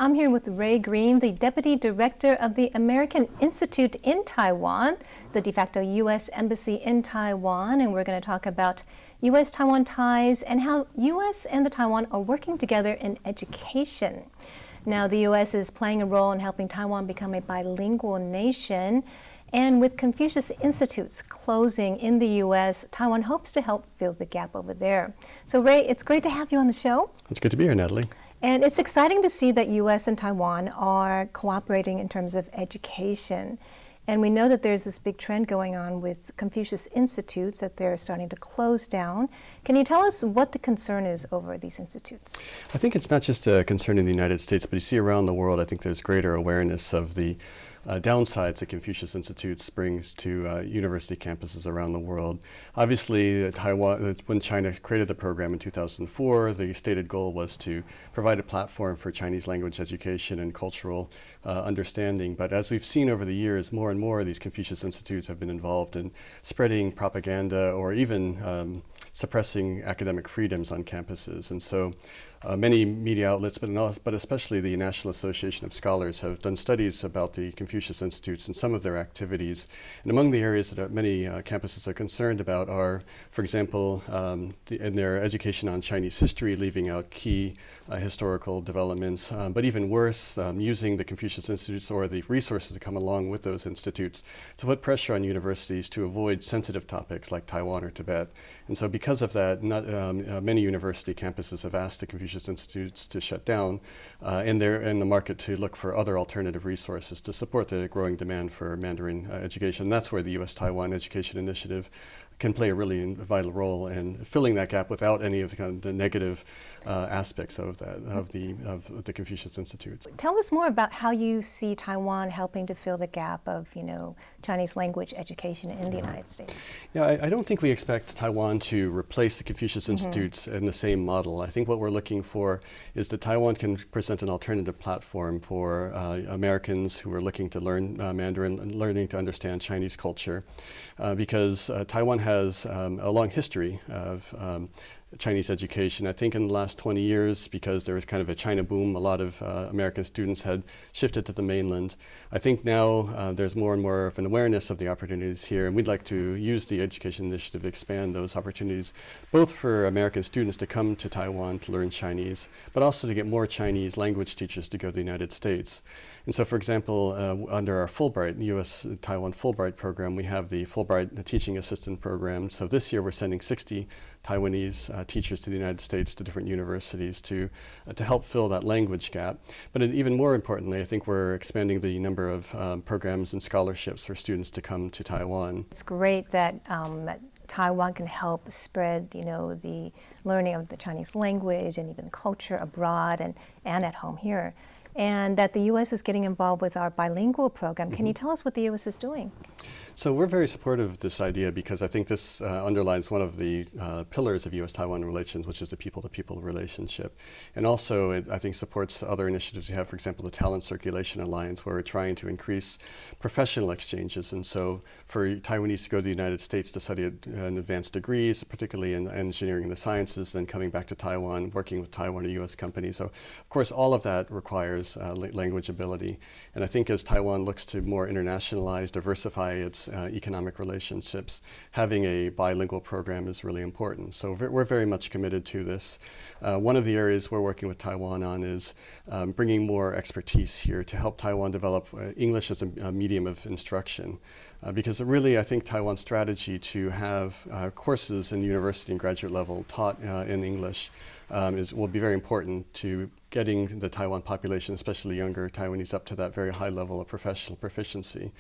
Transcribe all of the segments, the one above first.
I'm here with Ray Greene, the Deputy Director of the American Institute in Taiwan, the de facto U.S. Embassy in Taiwan, and we're going to talk about US-Taiwan ties and how U.S. and the Taiwan are working together in education. Now, the U.S. is playing a role in helping Taiwan become a bilingual nation, and with Confucius Institutes closing in the U.S., Taiwan hopes to help fill the gap over there. So, Ray, it's great to have you on the show. It's good to be here, Natalie. And it's exciting to see that U.S. and Taiwan are cooperating in terms of education. And we know that there's this big trend going on with Confucius Institutes that they're starting to close down. Can you tell us what the concern is over these institutes? I think it's not just a concern in the United States, but you see around the world, I think there's greater awareness of the downsides that Confucius Institutes brings to university campuses around the world. Obviously, Taiwan, when China created the program in 2004, the stated goal was to provide a platform for Chinese language education and cultural understanding. But as we've seen over the years, more and more of these Confucius Institutes have been involved in spreading propaganda or even suppressing academic freedoms on campuses. And so many media outlets, but especially the National Association of Scholars, have done studies about the Confucius Institutes and some of their activities. And among the areas that many campuses are concerned about are, for example, in their education on Chinese history, leaving out key historical developments, but even worse, using the Confucius Institutes or the resources to come along with those institutes to put pressure on universities to avoid sensitive topics like Taiwan or Tibet. And so because of that, many university campuses have asked the Confucius Institutes to shut down, and they're in the market to look for other alternative resources to support the growing demand for Mandarin education. And that's where the US-Taiwan Education Initiative can play a really vital role in filling that gap without any of the kind of the negative aspects of that of the Confucius Institutes. Tell us more about how you see Taiwan helping to fill the gap of Chinese language education in the United States. Yeah, I don't think we expect Taiwan to replace the Confucius Institutes in the same model. I think what we're looking for is that Taiwan can present an alternative platform for Americans who are looking to learn Mandarin and learning to understand Chinese culture, because Taiwan has a long history of Chinese education. I think in the last 20 years, because there was kind of a China boom, a lot of American students had shifted to the mainland. I think now there's more and more of an awareness of the opportunities here, and we'd like to use the Education Initiative to expand those opportunities, both for American students to come to Taiwan to learn Chinese, but also to get more Chinese language teachers to go to the United States. And so, for example, under our Fulbright, US-Taiwan Fulbright program, we have the Fulbright Teaching Assistant Program. So this year we're sending 60 Taiwanese teachers to the United States to different universities to help fill that language gap. But even more importantly, I think we're expanding the number of programs and scholarships for students to come to Taiwan. It's great that Taiwan can help spread, the learning of the Chinese language and even culture abroad and at home here, and that the U.S. is getting involved with our bilingual program. Can you tell us what the U.S. is doing? So we're very supportive of this idea because I think this underlines one of the pillars of U.S.-Taiwan relations, which is the people-to-people relationship. And also it, I think, supports other initiatives we have, for example, the Talent Circulation Alliance, where we're trying to increase professional exchanges. And so for Taiwanese to go to the United States to study advanced degrees, particularly in engineering and the sciences, then coming back to Taiwan, working with Taiwan or U.S. companies. So, of course, all of that requires language ability. And I think as Taiwan looks to more internationalize, diversify its economic relationships, having a bilingual program is really important. So we're very much committed to this. One of the areas we're working with Taiwan on is bringing more expertise here to help Taiwan develop English as a medium of instruction. Because really, I think Taiwan's strategy to have courses in university and graduate level taught in English will be very important to getting the Taiwan population, especially younger Taiwanese, up to that very high level of professional proficiency.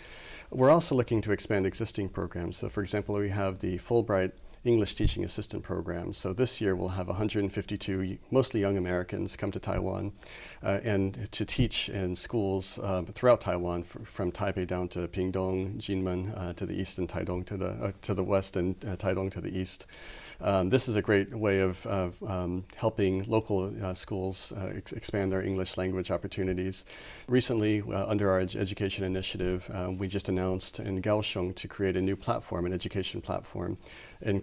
We're also looking to expand existing programs. So, for example, we have the Fulbright English Teaching Assistant Program. So this year we'll have 152, mostly young Americans, come to Taiwan and to teach in schools throughout Taiwan, from Taipei down to Pingtung, Jinmen to the east, and Taitung to the west, and Taitung to the east. This is a great way of helping local schools expand their English language opportunities. Recently, under our education initiative, we just announced in Kaohsiung to create a new platform, an education platform, in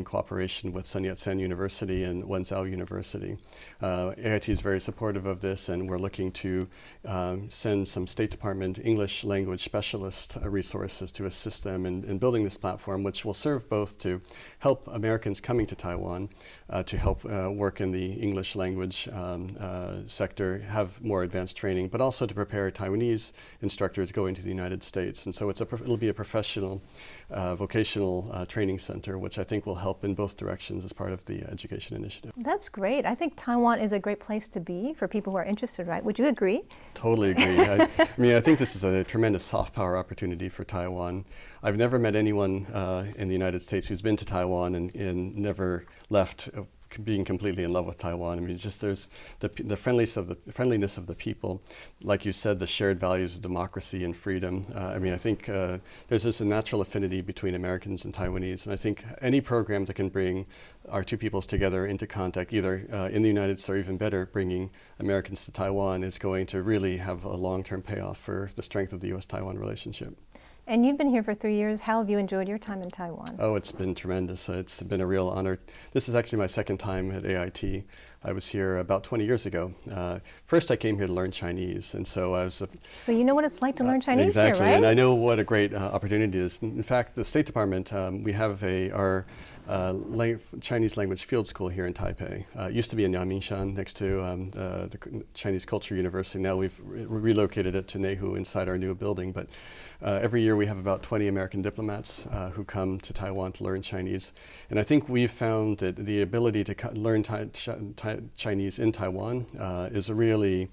cooperation with Sun Yat-sen University and Wenzhou University. AIT is very supportive of this, and we're looking to send some State Department English language specialist resources to assist them in building this platform, which will serve both to help Americans coming to Taiwan to help work in the English language sector, have more advanced training, but also to prepare Taiwanese instructors going to the United States. And so it'll be a professional vocational training center, which I think will help in both directions as part of the education initiative. That's great. I think Taiwan is a great place to be for people who are interested, right? Would you agree? Totally agree. I think this is a tremendous soft power opportunity for Taiwan. I've never met anyone in the United States who's been to Taiwan and never left being completely in love with Taiwan. I mean, just there's the friendliness of the people, like you said, the shared values of democracy and freedom. I think there's just a natural affinity between Americans and Taiwanese, and I think any program that can bring our two peoples together into contact, either in the United States or even better, bringing Americans to Taiwan, is going to really have a long-term payoff for the strength of the US-Taiwan relationship. And you've been here for 3 years. How have you enjoyed your time in Taiwan? Oh, it's been tremendous. It's been a real honor. This is actually my second time at AIT. I was here about 20 years ago. First, I came here to learn Chinese, and so I was... So you know what it's like to learn Chinese exactly, here, right? And I know what a great opportunity it is. In fact, the State Department, we have our Chinese language field school here in Taipei. It used to be in Yangmingshan next to the Chinese Culture University. Now we've relocated it to Nehu inside our new building. But every year we have about 20 American diplomats who come to Taiwan to learn Chinese. And I think we've found that the ability to learn Chinese in Taiwan is a really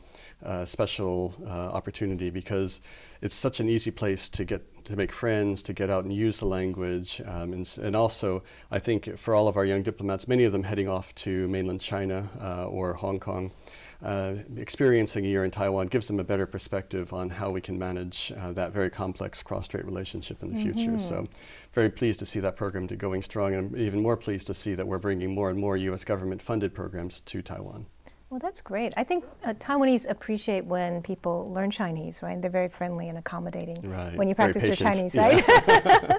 special opportunity, because it's such an easy place to make friends, to get out and use the language, and also I think for all of our young diplomats, many of them heading off to mainland China or Hong Kong, experiencing a year in Taiwan gives them a better perspective on how we can manage that very complex cross-strait relationship in the future. So very pleased to see that program going strong, and I'm even more pleased to see that we're bringing more and more U.S. government-funded programs to Taiwan. Well, that's great. I think Taiwanese appreciate when people learn Chinese, right? They're very friendly and accommodating when you practice your Chinese, right? Yeah.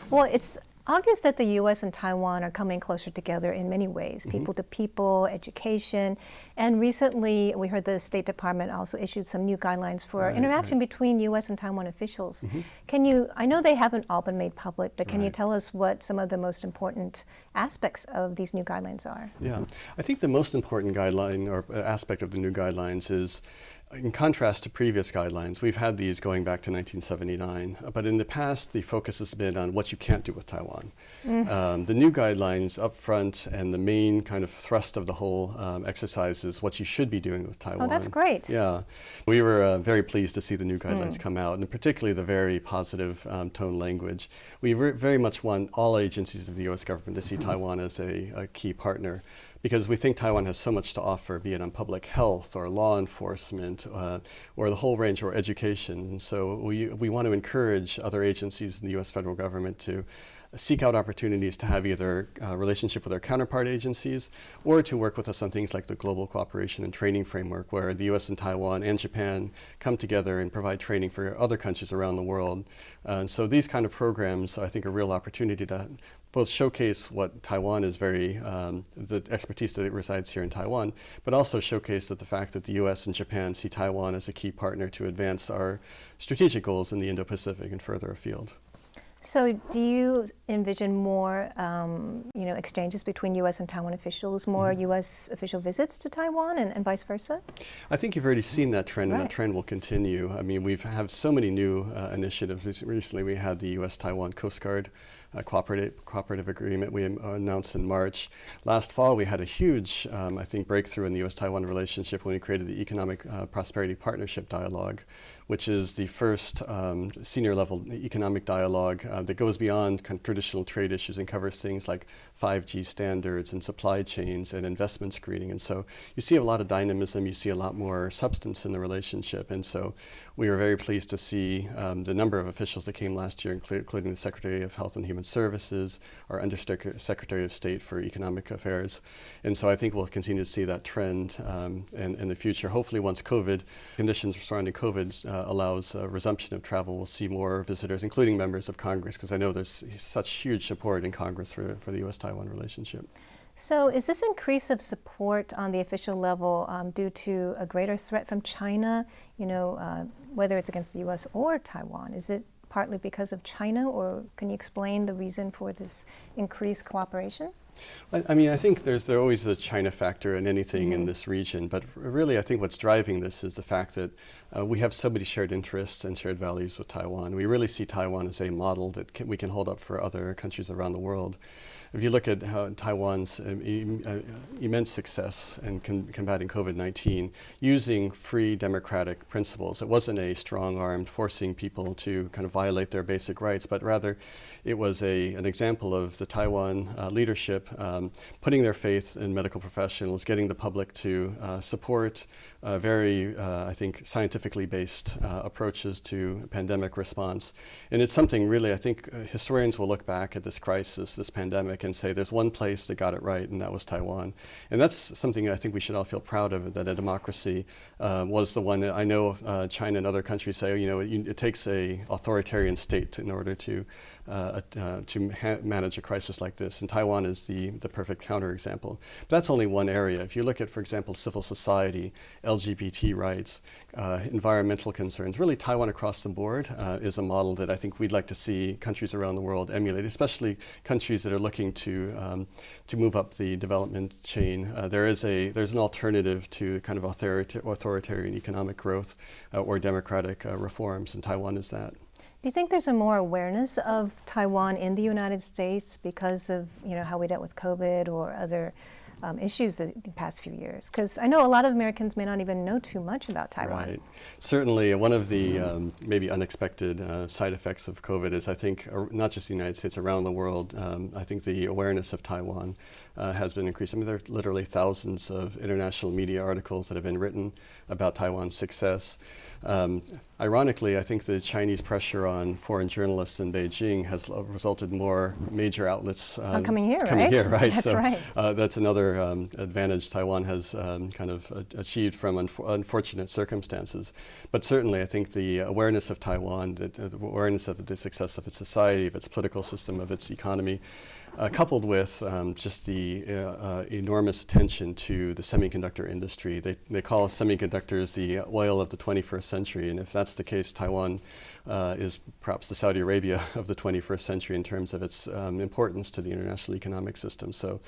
Well, it's obvious that the U.S. and Taiwan are coming closer together in many ways, people to people, education, and recently we heard the State Department also issued some new guidelines for interaction between U.S. and Taiwan officials. I know they haven't all been made public, but can you tell us what some of the most important aspects of these new guidelines are? Yeah, I think the most important guideline or aspect of the new guidelines is, in contrast to previous guidelines, we've had these going back to 1979, but in the past the focus has been on what you can't do with Taiwan. The new guidelines up front, and the main kind of thrust of the whole exercise, is what you should be doing with Taiwan. Oh, that's great. Yeah. We were very pleased to see the new guidelines come out, and particularly the very positive tone language. We very much want all agencies of the U.S. government to see Taiwan as a key partner, because we think Taiwan has so much to offer, be it on public health or law enforcement or the whole range, or education. And so we want to encourage other agencies in the U.S. federal government to seek out opportunities to have either a relationship with our counterpart agencies, or to work with us on things like the Global Cooperation and Training Framework, where the U.S. and Taiwan and Japan come together and provide training for other countries around the world. And so these kind of programs, I think, are a real opportunity to both showcase what Taiwan is the expertise that resides here in Taiwan, but also showcase that the fact that the U.S. and Japan see Taiwan as a key partner to advance our strategic goals in the Indo-Pacific and further afield. So do you envision more exchanges between U.S. and Taiwan officials, more U.S. official visits to Taiwan and vice versa? I think you've already seen that trend, and that trend will continue. I mean, we've had so many new initiatives. Recently we had the US-Taiwan Coast Guard cooperative agreement we announced in March. Last fall we had a huge, I think, breakthrough in the U.S.-Taiwan relationship when we created the Economic Prosperity Partnership Dialogue, which is the first senior level economic dialogue that goes beyond kind of traditional trade issues and covers things like 5G standards and supply chains and investment screening. And so you see a lot of dynamism, you see a lot more substance in the relationship. And so we were very pleased to see the number of officials that came last year, including the Secretary of Health and Human Human Services, our Undersecretary of State for Economic Affairs. And so I think we'll continue to see that trend in the future. Hopefully once COVID, conditions surrounding COVID allows resumption of travel, we'll see more visitors, including members of Congress, because I know there's such huge support in Congress for the U.S.-Taiwan relationship. So is this increase of support on the official level due to a greater threat from China, whether it's against the U.S. or Taiwan? Is it partly because of China, or can you explain the reason for this increased cooperation? I mean, I think there's always a China factor in anything in this region, but really I think what's driving this is the fact that we have so many shared interests and shared values with Taiwan. We really see Taiwan as a model that we can hold up for other countries around the world. If you look at how Taiwan's immense success in combating COVID-19 using free democratic principles, it wasn't a strong-armed forcing people to kind of violate their basic rights, but rather it was an example of the Taiwan leadership putting their faith in medical professionals, getting the public to support very, I think, scientifically based approaches to pandemic response. And it's something really, I think historians will look back at this crisis, this pandemic, and say there's one place that got it right, and that was Taiwan. And that's something I think we should all feel proud of, that a democracy was the one that I know China and other countries say, it takes a authoritarian state in order to manage a crisis like this. And Taiwan is the perfect counterexample. But that's only one area. If you look at, for example, civil society, LGBT rights, environmental concerns, really Taiwan across the board is a model that I think we'd like to see countries around the world emulate, especially countries that are looking to move up the development chain. There's an alternative to kind of authoritarian economic growth or democratic reforms, and Taiwan is that. Do you think there's a more awareness of Taiwan in the United States because of how we dealt with COVID or other issues the past few years? Because I know a lot of Americans may not even know too much about Taiwan. Right. Certainly, one of the maybe unexpected side effects of COVID is, I think, not just the United States, around the world, I think the awareness of Taiwan has been increased. I mean, there are literally thousands of international media articles that have been written about Taiwan's success. Ironically, I think the Chinese pressure on foreign journalists in Beijing has resulted in more major outlets coming here, right? That's right. That's another advantage Taiwan has kind of achieved from unfortunate circumstances. But certainly, I think the awareness of Taiwan, the awareness of the success of its society, of its political system, of its economy, coupled with just the enormous attention to the semiconductor industry. They call semiconductors the oil of the 21st century, and if that's the case, Taiwan is perhaps the Saudi Arabia of the 21st century in terms of its importance to the international economic system. So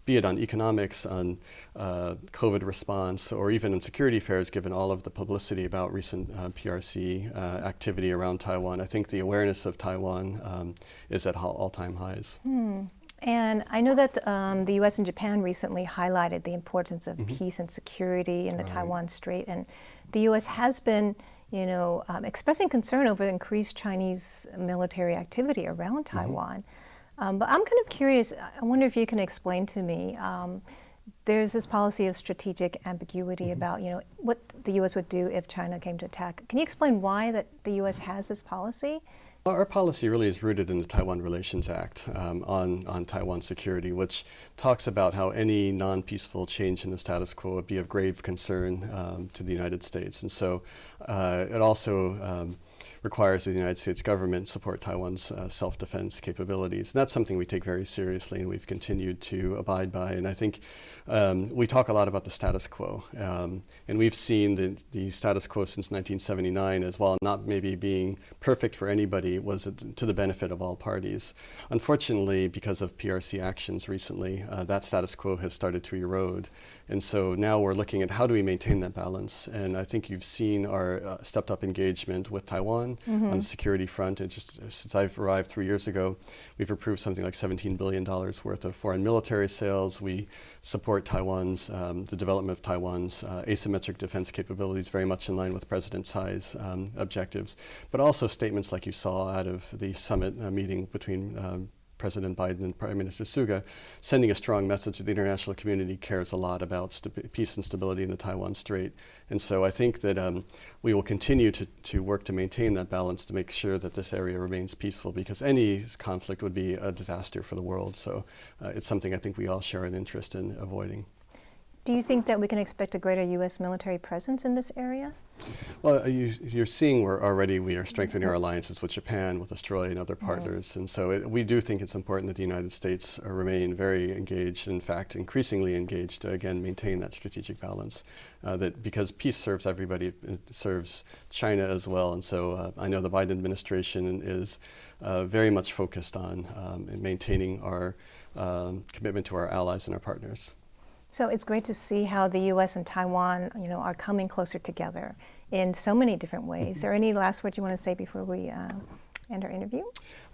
be it on economics, on COVID response, or even in security affairs, given all of the publicity about recent PRC activity around Taiwan, I think the awareness of Taiwan is at all-time highs. And I know that the U.S. and Japan recently highlighted the importance of peace and security in the Taiwan Strait, and the U.S. has been, expressing concern over increased Chinese military activity around Taiwan. But I'm kind of curious. I wonder if you can explain to me. There's this policy of strategic ambiguity about, what the U.S. would do if China came to attack. Can you explain why that the U.S. has this policy? Well, our policy really is rooted in the Taiwan Relations Act on Taiwan security, which talks about how any non-peaceful change in the status quo would be of grave concern to the United States. And so it also requires that the United States government support Taiwan's self-defense capabilities. And that's something we take very seriously, and we've continued to abide by. And I think we talk a lot about the status quo. And we've seen the status quo since 1979 as, while not maybe being perfect for anybody, was to the benefit of all parties. Unfortunately, because of PRC actions recently, that status quo has started to erode. And so now we're looking at how do we maintain that balance. And I think you've seen our stepped up engagement with Taiwan on the security front. And just since I've arrived 3 years ago, we've approved something like $17 billion worth of foreign military sales. We support Taiwan's, the development of Taiwan's asymmetric defense capabilities, very much in line with President Tsai's objectives. But also statements like you saw out of the summit meeting between President Biden and Prime Minister Suga, sending a strong message that the international community cares a lot about peace and stability in the Taiwan Strait. And so I think that we will continue to work to maintain that balance to make sure that this area remains peaceful, because any conflict would be a disaster for the world. So it's something I think we all share an interest in avoiding. Do you think that we can expect a greater U.S. military presence in this area? Well, you're seeing where already we are strengthening our alliances with Japan, with Australia, and other partners. And so we do think it's important that the United States remain very engaged, in fact, increasingly engaged to, again, maintain that strategic balance. Because peace serves everybody, it serves China as well. And so I know the Biden administration is very much focused on maintaining our commitment to our allies and our partners. So it's great to see how the U.S. and Taiwan, are coming closer together in so many different ways. Is there any last words you want to say before we end our interview?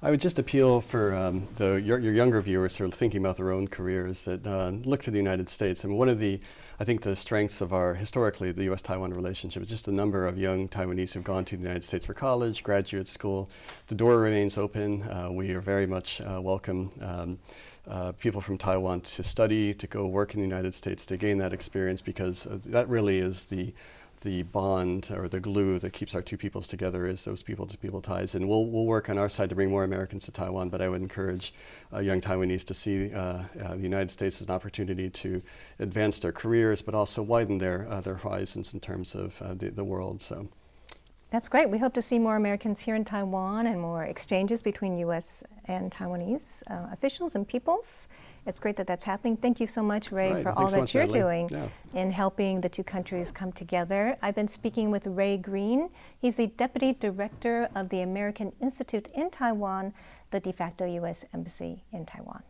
I would just appeal for your younger viewers who are thinking about their own careers that look to the United States. I mean, one of the strengths of historically, the U.S.-Taiwan relationship is just the number of young Taiwanese who've gone to the United States for college, graduate school. The door remains open. We are very much welcome people from Taiwan to study, to go work in the United States, to gain that experience, because that really is the bond or the glue that keeps our two peoples together, is those people-to-people ties. And we'll work on our side to bring more Americans to Taiwan, but I would encourage young Taiwanese to see the United States as an opportunity to advance their careers, but also widen their horizons in terms of the world. So. That's great. We hope to see more Americans here in Taiwan and more exchanges between U.S. and Taiwanese officials and peoples. It's great that that's happening. Thank you so much, Ray, for all that you're doing in helping the two countries come together. I've been speaking with Ray Greene. He's the Deputy Director of the American Institute in Taiwan, the de facto U.S. Embassy in Taiwan.